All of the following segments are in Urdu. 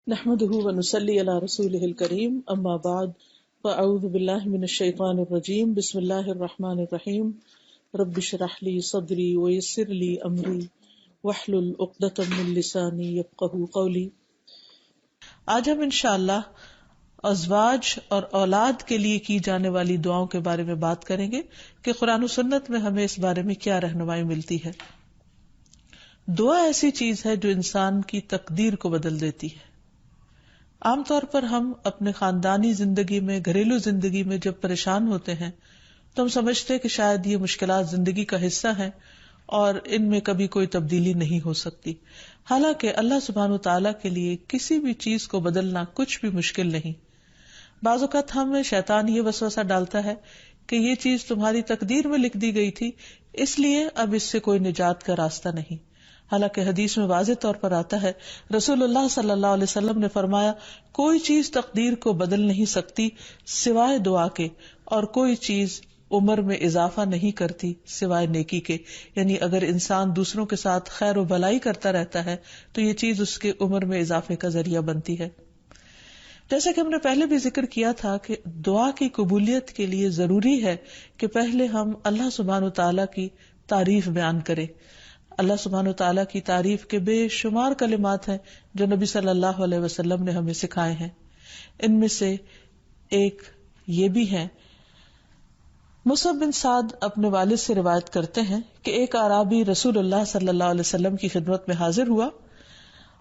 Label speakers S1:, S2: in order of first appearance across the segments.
S1: نحمده ونصلي على رسوله الكريم اما بعد فاعوذ بالله من الشيطان الرجيم بسم الله الرحمن الرحيم رب اشرح لي صدري ويسر لي امري واحلل عقدة من لساني يفقهوا قولي۔ آج ہم انشاءاللہ ازواج اور اولاد کے لیے کی جانے والی دعاؤں کے بارے میں بات کریں گے کہ قرآن و سنت میں ہمیں اس بارے میں کیا رہنمائی ملتی ہے۔ دعا ایسی چیز ہے جو انسان کی تقدیر کو بدل دیتی ہے۔ عام طور پر ہم اپنے خاندانی زندگی میں، گھریلو زندگی میں جب پریشان ہوتے ہیں تو ہم سمجھتے ہیں کہ شاید یہ مشکلات زندگی کا حصہ ہیں اور ان میں کبھی کوئی تبدیلی نہیں ہو سکتی، حالانکہ اللہ سبحانہ و تعالیٰ کے لیے کسی بھی چیز کو بدلنا کچھ بھی مشکل نہیں۔ بعض اوقات ہمیں شیطان یہ وسوسہ ڈالتا ہے کہ یہ چیز تمہاری تقدیر میں لکھ دی گئی تھی، اس لیے اب اس سے کوئی نجات کا راستہ نہیں، حالانکہ حدیث میں واضح طور پر آتا ہے، رسول اللہ صلی اللہ علیہ وسلم نے فرمایا، کوئی چیز تقدیر کو بدل نہیں سکتی سوائے دعا کے، اور کوئی چیز عمر میں اضافہ نہیں کرتی سوائے نیکی کے، یعنی اگر انسان دوسروں کے ساتھ خیر و بھلائی کرتا رہتا ہے تو یہ چیز اس کے عمر میں اضافے کا ذریعہ بنتی ہے۔ جیسا کہ ہم نے پہلے بھی ذکر کیا تھا کہ دعا کی قبولیت کے لیے ضروری ہے کہ پہلے ہم اللہ سبحانہ و تعالیٰ کی تعریف بیان کریں۔ اللہ سبحانہ و تعالیٰ کی تعریف کے بے شمار کلمات ہیں جو نبی صلی اللہ علیہ وسلم نے ہمیں سکھائے ہیں۔ ان میں سے ایک یہ بھی ہے، مصعب بن سعد اپنے والد سے روایت کرتے ہیں کہ ایک اعرابی رسول اللہ صلی اللہ علیہ وسلم کی خدمت میں حاضر ہوا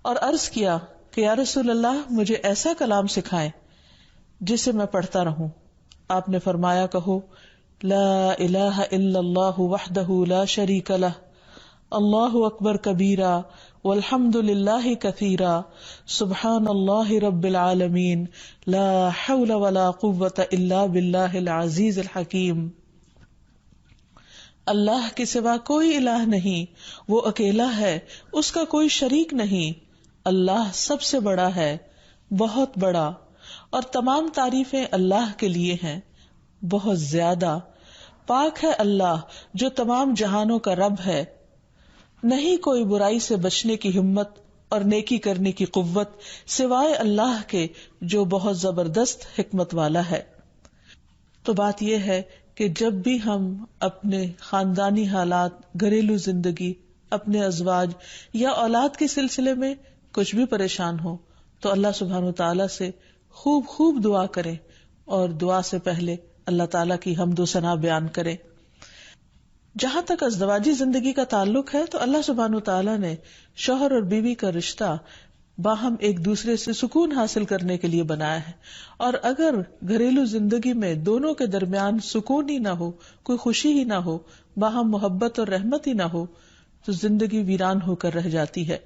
S1: اور عرض کیا کہ یا رسول اللہ، مجھے ایسا کلام سکھائیں جسے میں پڑھتا رہوں۔ آپ نے فرمایا، کہو لا الہ الا اللہ وحدہ لا شریک لہ، اللہ اکبر کبیرا والحمد للہ کثیرا سبحان اللہ رب العالمین لا حول ولا قوة الا باللہ العزیز الحکیم۔ اللہ کے سوا کوئی الہ نہیں، وہ اکیلا ہے، اس کا کوئی شریک نہیں، اللہ سب سے بڑا ہے، بہت بڑا، اور تمام تعریفیں اللہ کے لیے ہیں، بہت زیادہ پاک ہے اللہ جو تمام جہانوں کا رب ہے، نہیں کوئی برائی سے بچنے کی ہمت اور نیکی کرنے کی قوت سوائے اللہ کے جو بہت زبردست حکمت والا ہے۔ تو بات یہ ہے کہ جب بھی ہم اپنے خاندانی حالات، گھریلو زندگی، اپنے ازواج یا اولاد کے سلسلے میں کچھ بھی پریشان ہو تو اللہ سبحانہ وتعالی سے خوب خوب دعا کریں، اور دعا سے پہلے اللہ تعالیٰ کی حمد و ثنا بیان کریں۔ جہاں تک ازدواجی زندگی کا تعلق ہے تو اللہ سبحانہ وتعالیٰ نے شوہر اور بیوی کا رشتہ باہم ایک دوسرے سے سکون حاصل کرنے کے لیے بنایا ہے، اور اگر گھریلو زندگی میں دونوں کے درمیان سکون ہی نہ ہو، کوئی خوشی ہی نہ ہو، باہم محبت اور رحمت ہی نہ ہو تو زندگی ویران ہو کر رہ جاتی ہے۔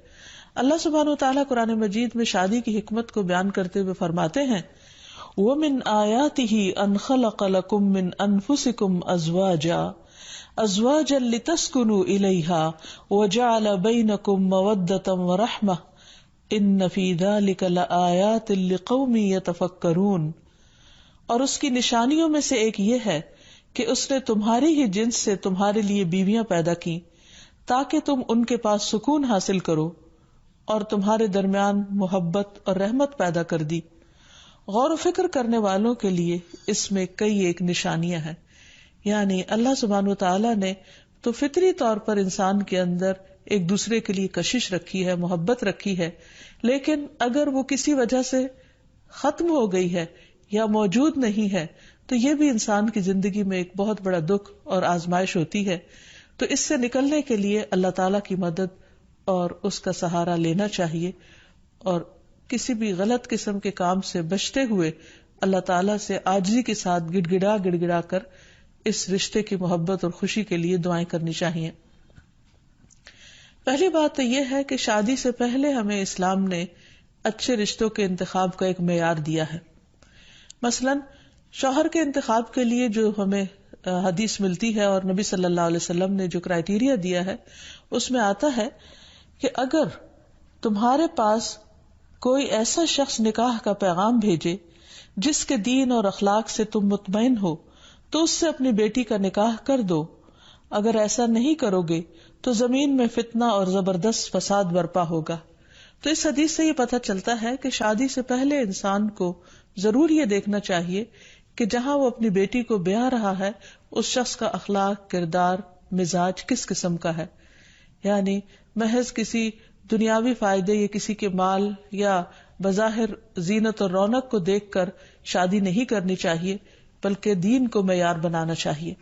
S1: اللہ سبحانہ وتعالیٰ قرآن مجید میں شادی کی حکمت کو بیان کرتے ہوئے فرماتے ہیں، وَمِنْ آيَاتِهِ أَنْ خَلَقَ لَكُم مِّنْ أَنفُسِكُمْ أَزْوَاجًا لِتَسْكُنُوا إِلَيْهَا وَجَعَلَ بَيْنَكُم مَّوَدَّةً وَرَحْمَةً إِنَّ فِي ذَلِكَ لَآيَاتٍ لِقَوْمٍ يَتَفَكَّرُونَ۔ اور اس کی نشانیوں میں سے ایک یہ ہے کہ اس نے تمہاری ہی جنس سے تمہارے لیے بیویاں پیدا کی تاکہ تم ان کے پاس سکون حاصل کرو، اور تمہارے درمیان محبت اور رحمت پیدا کر دی۔ غور و فکر کرنے والوں کے لیے اس میں کئی ایک نشانیاں ہیں، یعنی اللہ سبحانہ وتعالیٰ نے تو فطری طور پر انسان کے اندر ایک دوسرے کے لیے کشش رکھی ہے، محبت رکھی ہے، لیکن اگر وہ کسی وجہ سے ختم ہو گئی ہے یا موجود نہیں ہے تو یہ بھی انسان کی زندگی میں ایک بہت بڑا دکھ اور آزمائش ہوتی ہے۔ تو اس سے نکلنے کے لیے اللہ تعالیٰ کی مدد اور اس کا سہارا لینا چاہیے، اور کسی بھی غلط قسم کے کام سے بچتے ہوئے اللہ تعالیٰ سے عاجزی کے ساتھ گڑ گڑا کر اس رشتے کی محبت اور خوشی کے لیے دعائیں کرنی چاہیے۔ پہلی بات تو یہ ہے کہ شادی سے پہلے ہمیں اسلام نے اچھے رشتوں کے انتخاب کا ایک معیار دیا ہے۔ مثلا شوہر کے انتخاب کے لیے جو ہمیں حدیث ملتی ہے اور نبی صلی اللہ علیہ وسلم نے جو کرائیٹیریا دیا ہے اس میں آتا ہے کہ اگر تمہارے پاس کوئی ایسا شخص نکاح کا پیغام بھیجے جس کے دین اور اخلاق سے تم مطمئن ہو تو اس سے اپنی بیٹی کا نکاح کر دو، اگر ایسا نہیں کرو گے تو زمین میں فتنہ اور زبردست فساد برپا ہوگا، تو اس حدیث سے یہ پتہ چلتا ہے کہ شادی سے پہلے انسان کو ضرور یہ دیکھنا چاہیے کہ جہاں وہ اپنی بیٹی کو بیاہ رہا ہے اس شخص کا اخلاق، کردار، مزاج کس قسم کا ہے. یعنی محض کسی دنیاوی فائدے یا کسی کے مال یا بظاہر زینت اور رونق کو دیکھ کر شادی نہیں کرنی چاہیے، بلکہ دین کو معیار بنانا چاہیے.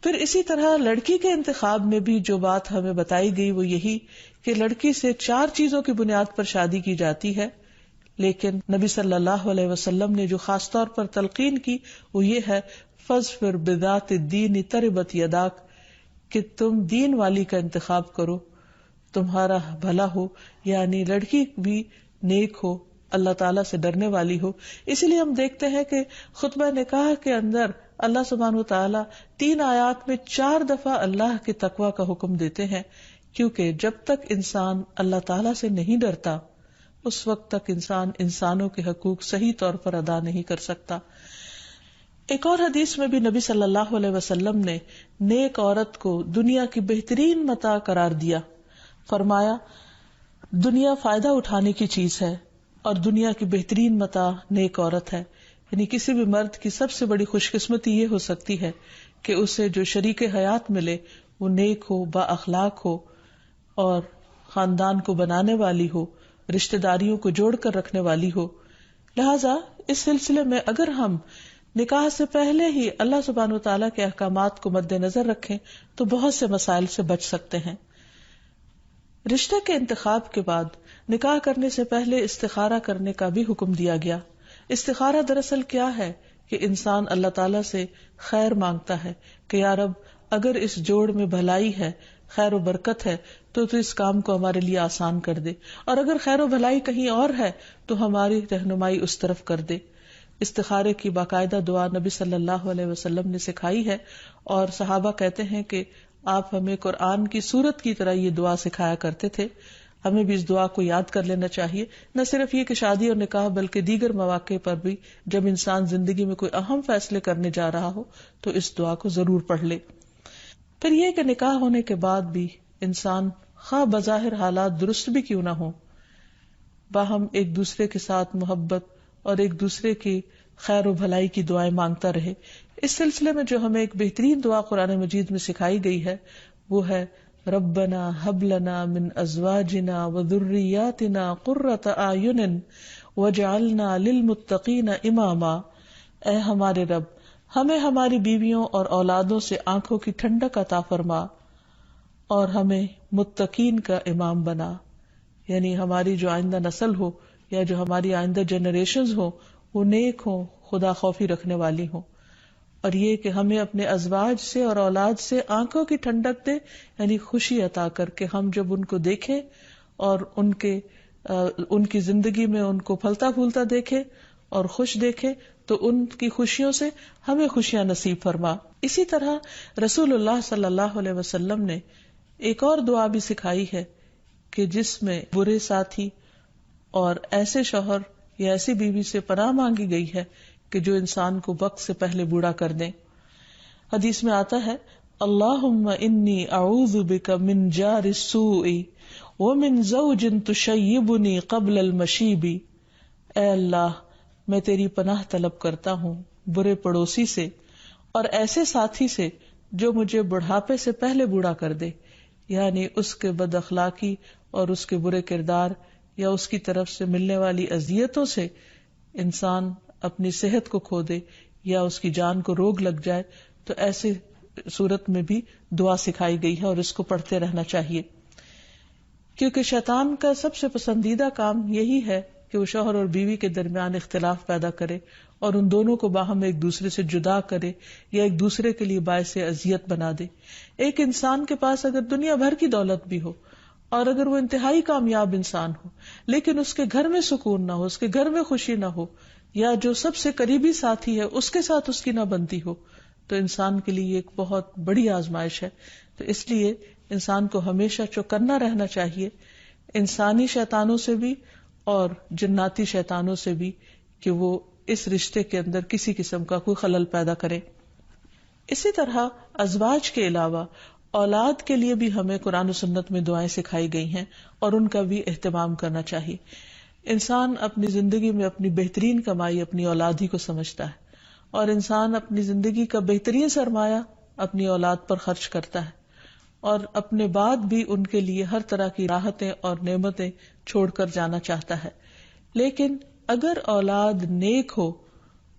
S1: پھر اسی طرح لڑکی کے انتخاب میں بھی جو بات ہمیں بتائی گئی وہ یہی کہ لڑکی سے 4 چیزوں کی بنیاد پر شادی کی جاتی ہے، لیکن نبی صلی اللہ علیہ وسلم نے جو خاص طور پر تلقین کی وہ یہ ہے فَاظْفِرْ بِذَاتِ الدِّینِ تَرِبَتْ یَدَاک، کہ تم دین والی کا انتخاب کرو، تمہارا بھلا ہو. یعنی لڑکی بھی نیک ہو، اللہ تعالیٰ سے ڈرنے والی ہو. اسی لیے ہم دیکھتے ہیں کہ خطبہ نکاح کے اندر اللہ سبحانہ وتعالیٰ 3 آیات میں 4 دفعہ اللہ کے تقوی کا حکم دیتے ہیں، کیونکہ جب تک انسان اللہ تعالیٰ سے نہیں ڈرتا اس وقت تک انسان انسانوں کے حقوق صحیح طور پر ادا نہیں کر سکتا. ایک اور حدیث میں بھی نبی صلی اللہ علیہ وسلم نے نیک عورت کو دنیا کی بہترین متاع قرار دیا. فرمایا دنیا فائدہ اٹھانے کی چیز ہے اور دنیا کی بہترین متاع نیک عورت ہے. یعنی کسی بھی مرد کی سب سے بڑی خوش قسمتی یہ ہو سکتی ہے کہ اسے جو شریک حیات ملے وہ نیک ہو، با اخلاق ہو اور خاندان کو بنانے والی ہو، رشتہ داریوں کو جوڑ کر رکھنے والی ہو. لہٰذا اس سلسلے میں اگر ہم نکاح سے پہلے ہی اللہ سبحانہ وتعالیٰ کے احکامات کو مد نظر رکھیں تو بہت سے مسائل سے بچ سکتے ہیں. رشتے کے انتخاب کے بعد نکاح کرنے سے پہلے استخارہ کرنے کا بھی حکم دیا گیا. استخارہ دراصل کیا ہے کہ انسان اللہ تعالیٰ سے خیر مانگتا ہے کہ یا رب اگر اس جوڑ میں بھلائی ہے، خیر و برکت ہے تو اس کام کو ہمارے لیے آسان کر دے، اور اگر خیر و بھلائی کہیں اور ہے تو ہماری رہنمائی اس طرف کر دے. استخارے کی باقاعدہ دعا نبی صلی اللہ علیہ وسلم نے سکھائی ہے، اور صحابہ کہتے ہیں کہ آپ ہمیں قرآن کی سورت کی طرح یہ دعا سکھایا کرتے تھے. ہمیں بھی اس دعا کو یاد کر لینا چاہیے، نہ صرف یہ کہ شادی اور نکاح بلکہ دیگر مواقع پر بھی جب انسان زندگی میں کوئی اہم فیصلے کرنے جا رہا ہو تو اس دعا کو ضرور پڑھ لے. پھر یہ کہ نکاح ہونے کے بعد بھی انسان خواہ بظاہر حالات درست بھی کیوں نہ ہوں، باہم ایک دوسرے کے ساتھ محبت اور ایک دوسرے کی خیر و بھلائی کی دعائیں مانگتا رہے. اس سلسلے میں جو ہمیں ایک بہترین دعا قرآن مجید میں سکھائی گئی ہے وہ ہے ربنا ہب لنا من ازواجنا وذریاتنا قرۃ اعین واجعلنا للمتقین اماما. اے ہمارے رب، ہمیں ہماری بیویوں اور اولادوں سے آنکھوں کی ٹھنڈک عطا فرما اور ہمیں متقین کا امام بنا. یعنی ہماری جو آئندہ نسل ہو یا جو ہماری آئندہ جنریشنز ہو وہ نیک ہوں، خدا خوفی رکھنے والی ہوں. اور یہ کہ ہمیں اپنے ازواج سے اور اولاد سے آنکھوں کی ٹھنڈک دے، یعنی خوشی عطا کر کے ہم جب ان کو دیکھیں اور ان کی زندگی میں ان کو پھلتا پھولتا دیکھیں اور خوش دیکھیں تو ان کی خوشیوں سے ہمیں خوشیاں نصیب فرما. اسی طرح رسول اللہ صلی اللہ علیہ وسلم نے ایک اور دعا بھی سکھائی ہے کہ جس میں برے ساتھی اور ایسے شوہر یا ایسی بیوی سے پناہ مانگی گئی ہے کہ جو انسان کو وقت سے پہلے بوڑھا کر دیں. حدیث میں آتا ہے اللہم انی اعوذ بک من جار السوء ومن زوج تشیبنی قبل المشیب. اے اللہ، میں تیری پناہ طلب کرتا ہوں برے پڑوسی سے اور ایسے ساتھی سے جو مجھے بڑھاپے سے پہلے بوڑھا کر دے. یعنی اس کے بد اخلاقی اور اس کے برے کردار یا اس کی طرف سے ملنے والی اذیتوں سے انسان اپنی صحت کو کھو دے یا اس کی جان کو روگ لگ جائے، تو ایسے صورت میں بھی دعا سکھائی گئی ہے اور اس کو پڑھتے رہنا چاہیے. کیونکہ شیطان کا سب سے پسندیدہ کام یہی ہے کہ وہ شوہر اور بیوی کے درمیان اختلاف پیدا کرے اور ان دونوں کو باہم ایک دوسرے سے جدا کرے یا ایک دوسرے کے لیے باعث اذیت بنا دے. ایک انسان کے پاس اگر دنیا بھر کی دولت بھی ہو اور اگر وہ انتہائی کامیاب انسان ہو لیکن اس کے گھر میں سکون نہ ہو، اس کے گھر میں خوشی نہ ہو، یا جو سب سے قریبی ساتھی ہے اس کے ساتھ اس کی نہ بنتی ہو، تو انسان کے لیے ایک بہت بڑی آزمائش ہے. تو اس لیے انسان کو ہمیشہ چوکنا رہنا چاہیے انسانی شیطانوں سے بھی اور جناتی شیطانوں سے بھی کہ وہ اس رشتے کے اندر کسی قسم کا کوئی خلل پیدا کرے. اسی طرح ازواج کے علاوہ اولاد کے لیے بھی ہمیں قرآن و سنت میں دعائیں سکھائی گئی ہیں اور ان کا بھی اہتمام کرنا چاہیے. انسان اپنی زندگی میں اپنی بہترین کمائی اپنی اولاد ہی کو سمجھتا ہے، اور انسان اپنی زندگی کا بہترین سرمایہ اپنی اولاد پر خرچ کرتا ہے، اور اپنے بعد بھی ان کے لیے ہر طرح کی راحتیں اور نعمتیں چھوڑ کر جانا چاہتا ہے. لیکن اگر اولاد نیک ہو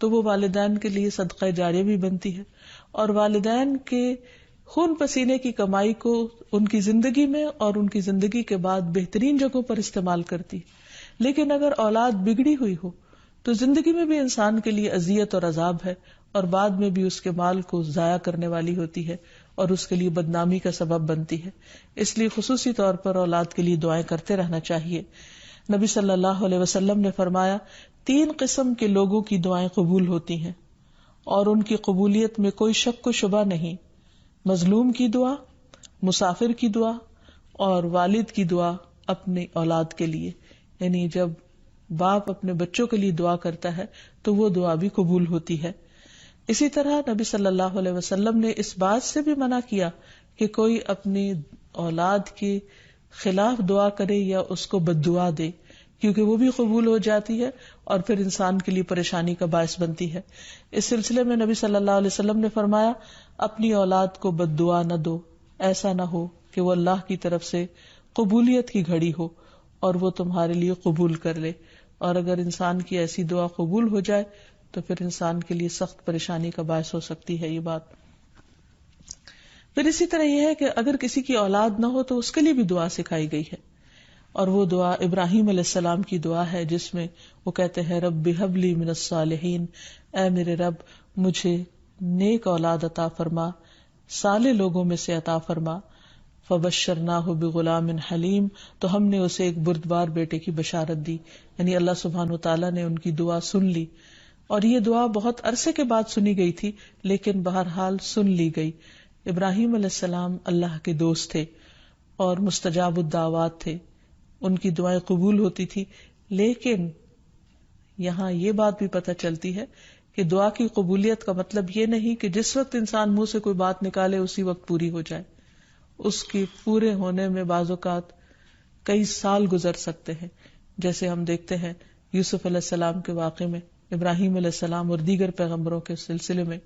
S1: تو وہ والدین کے لیے صدقہ جاریہ بھی بنتی ہے، اور والدین کے خون پسینے کی کمائی کو ان کی زندگی میں اور ان کی زندگی کے بعد بہترین جگہوں پر استعمال کرتی. لیکن اگر اولاد بگڑی ہوئی ہو تو زندگی میں بھی انسان کے لیے اذیت اور عذاب ہے، اور بعد میں بھی اس کے مال کو ضائع کرنے والی ہوتی ہے اور اس کے لیے بدنامی کا سبب بنتی ہے. اس لیے خصوصی طور پر اولاد کے لیے دعائیں کرتے رہنا چاہیے. نبی صلی اللہ علیہ وسلم نے فرمایا 3 قسم کے لوگوں کی دعائیں قبول ہوتی ہیں اور ان کی قبولیت میں کوئی شک و شبہ نہیں: مظلوم کی دعا، مسافر کی دعا، اور والد کی دعا اپنی اولاد کے لیے. یعنی جب باپ اپنے بچوں کے لیے دعا کرتا ہے تو وہ دعا بھی قبول ہوتی ہے. اسی طرح نبی صلی اللہ علیہ وسلم نے اس بات سے بھی منع کیا کہ کوئی اپنی اولاد کے خلاف دعا کرے یا اس کو بد دعا دے، کیونکہ وہ بھی قبول ہو جاتی ہے اور پھر انسان کے لیے پریشانی کا باعث بنتی ہے. اس سلسلے میں نبی صلی اللہ علیہ وسلم نے فرمایا اپنی اولاد کو بد دعا نہ دو، ایسا نہ ہو کہ وہ اللہ کی طرف سے قبولیت کی گھڑی ہو اور وہ تمہارے لیے قبول کر لے. اور اگر انسان کی ایسی دعا قبول ہو جائے تو پھر انسان کے لیے سخت پریشانی کا باعث ہو سکتی ہے یہ بات. پھر اسی طرح یہ ہے کہ اگر کسی کی اولاد نہ ہو تو اس کے لیے بھی دعا سکھائی گئی ہے، اور وہ دعا ابراہیم علیہ السلام کی دعا ہے جس میں وہ کہتے ہیں رب ہب لی من الصالحین، اے میرے رب مجھے نیک اولاد عطا فرما، صالح لوگوں میں سے عطا فرما. فبشرناہ بغلام حلیم، تو ہم نے اسے ایک بردبار بیٹے کی بشارت دی. یعنی اللہ سبحانہ وتعالیٰ نے ان کی دعا سن لی، اور یہ دعا بہت عرصے کے بعد سنی گئی تھی لیکن بہرحال سن لی گئی. ابراہیم علیہ السلام اللہ کے دوست تھے اور مستجاب الدعوات تھے، ان کی دعائیں قبول ہوتی تھی. لیکن یہاں یہ بات بھی پتہ چلتی ہے کہ دعا کی قبولیت کا مطلب یہ نہیں کہ جس وقت انسان منہ سے کوئی بات نکالے اسی وقت پوری ہو جائے. اس کی پورے ہونے میں بعض اوقات کئی سال گزر سکتے ہیں، جیسے ہم دیکھتے ہیں یوسف علیہ السلام کے واقعے میں، ابراہیم علیہ السلام اور دیگر پیغمبروں کے سلسلے میں.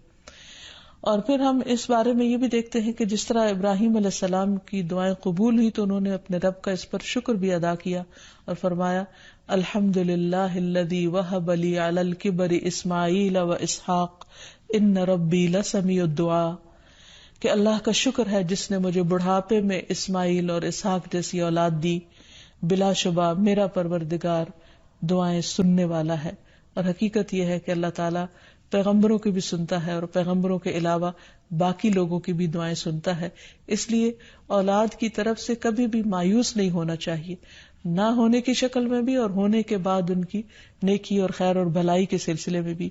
S1: اور پھر ہم اس بارے میں یہ بھی دیکھتے ہیں کہ جس طرح ابراہیم علیہ السلام کی دعائیں قبول ہوئی تو انہوں نے اپنے رب کا اس پر شکر بھی ادا کیا اور فرمایا الحمدللہ الذی وہب لی علی الکبر اسماعیل و اسحاق ان ربی لسمیع الدعاء، کہ اللہ کا شکر ہے جس نے مجھے بڑھاپے میں اسماعیل اور اسحاق جیسی اولاد دی، بلا شبہ میرا پروردگار دعائیں سننے والا ہے. اور حقیقت یہ ہے کہ اللہ تعالیٰ پیغمبروں کی بھی سنتا ہے اور پیغمبروں کے علاوہ باقی لوگوں کی بھی دعائیں سنتا ہے. اس لیے اولاد کی طرف سے کبھی بھی مایوس نہیں ہونا چاہیے، نہ ہونے کی شکل میں بھی اور ہونے کے بعد ان کی نیکی اور خیر اور بھلائی کے سلسلے میں بھی.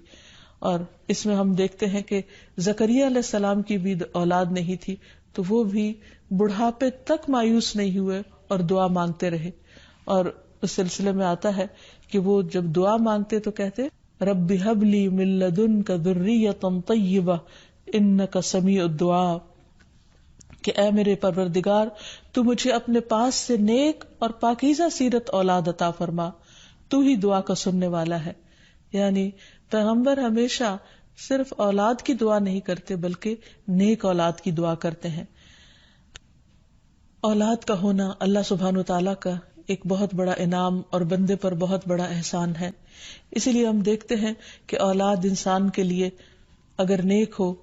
S1: اور اس میں ہم دیکھتے ہیں کہ زکریا علیہ السلام کی بھی اولاد نہیں تھی تو وہ بھی بڑھاپے تک مایوس نہیں ہوئے اور دعا مانگتے رہے. اور اس سلسلے میں آتا ہے کہ وہ جب دعا مانگتے تو کہتے رب ہب لی من لدنک ذریۃ طیبہ انک سمیع الدعاء، کہ اے میرے پروردگار تو مجھے اپنے پاس سے نیک اور پاکیزہ سیرت اولاد عطا فرما، تو ہی دعا کا سننے والا ہے. یعنی پیغمبر ہمیشہ صرف اولاد کی دعا نہیں کرتے بلکہ نیک اولاد کی دعا کرتے ہیں. اولاد کا ہونا اللہ سبحانہ وتعالیٰ کا ایک بہت بڑا انعام اور بندے پر بہت بڑا احسان ہے. اسی لیے ہم دیکھتے ہیں کہ اولاد انسان کے لیے اگر نیک ہو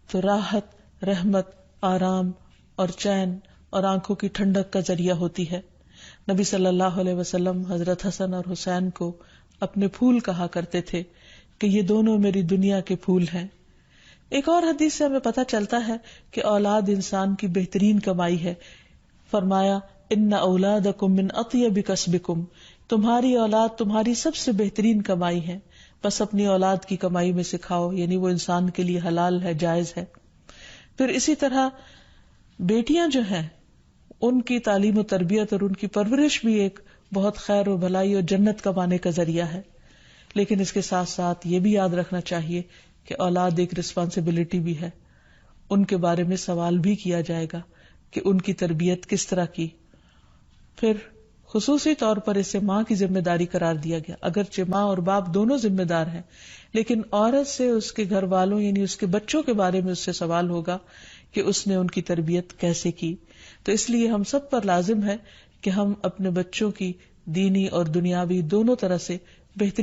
S1: تو راحت، رحمت، آرام اور چین اور آنکھوں کی ٹھنڈک کا ذریعہ ہوتی ہے. نبی صلی اللہ علیہ وسلم حضرت حسن اور حسین کو اپنے پھول کہا کرتے تھے کہ یہ دونوں میری دنیا کے پھول ہیں. ایک اور حدیث سے ہمیں پتہ چلتا ہے کہ اولاد انسان کی بہترین کمائی ہے. فرمایا ان اولادکم من اطیب کسبکم، تمہاری اولاد تمہاری سب سے بہترین کمائی ہے، بس اپنی اولاد کی کمائی میں سے کھاؤ. یعنی وہ انسان کے لیے حلال ہے، جائز ہے. پھر اسی طرح بیٹیاں جو ہیں ان کی تعلیم و تربیت اور ان کی پرورش بھی ایک بہت خیر و بھلائی اور جنت کمانے کا ذریعہ ہے. لیکن اس کے ساتھ ساتھ یہ بھی یاد رکھنا چاہیے کہ اولاد ایک رسپانسبلٹی بھی ہے، ان کے بارے میں سوال بھی کیا جائے گا. کہ ان کی تربیت کس طرح کی. پھر خصوصی طور پر اسے ماں کی ذمہ داری قرار دیا گیا. اگرچہ ماں اور باپ دونوں ذمہ دار ہیں، لیکن عورت سے اس کے گھر والوں یعنی اس کے بچوں کے بارے میں اس سے سوال ہوگا کہ اس نے ان کی تربیت کیسے کی. تو اس لیے ہم سب پر لازم ہے کہ ہم اپنے بچوں کی دینی اور دنیاوی دونوں طرح سے بہترین